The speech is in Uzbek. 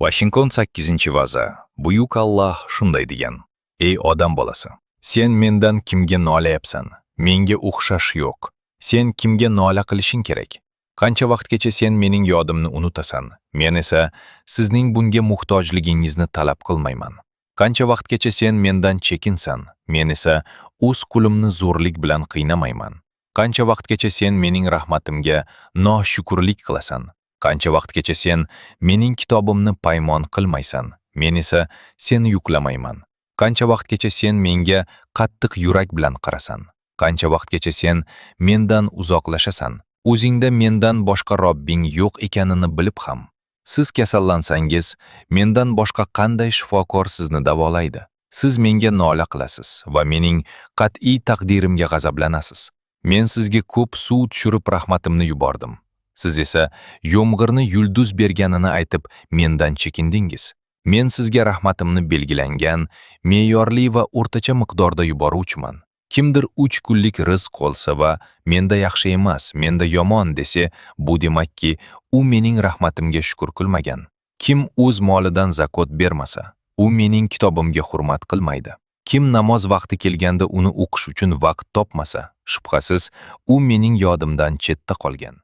Washington 8-vaza. Buyuk Alloh shunday degan: Ey odam bolasi, sen mendan kimga nolayapsan? Menga o'xshash yo'q. Sen kimga nola qilishing kerak? Qancha vaqtgacha sen mening yodimni unutasan? Men esa sizning bunga muhtojligingizni talab qilmayman. Qancha vaqtgacha sen mendan chekinsan? Men esa o'z qulimni zo'rlik bilan qiynamayman. Qancha vaqtgacha sen mening rahmatimga noshukrlik qilasan? Qancha vaqtgacha sen mening kitobimni paymon qilmaysan? Men esa seni yuklamayman. Qancha vaqtgacha sen menga qattiq yurak bilan qarasan? Qancha vaqtgacha sen mendan uzoqlashasan? O'zingda mendan boshqa Robbing yo'q ekanini bilib ham. Siz kasallansangiz, mendan boshqa qanday shifokor sizni davolaydi? Siz menga nola qilasiz va mening qat'iy taqdirimga g'azablanasiz. Men sizga ko'p suv tushirib rahmatimni yubordim. Siz esa yomg'irni yulduz berganini aytib mendan chekindingiz. Men sizga rahmatimni belgilangan, me'yorli va o'rtacha miqdorda yuboruvchiman. Kimdir 3 kunlik rizq olsa va menda yaxshi emas, menda yomon desa, bu demakki, u mening rahmatimga shukr qilmagan. Kim o'z molidan zakot bermasa, u mening kitobimga hurmat qilmaydi. Kim namoz vaqti kelganda uni o'qish uchun vaqt topmasa, shubhasiz, u mening yodimdan chetda qolgan.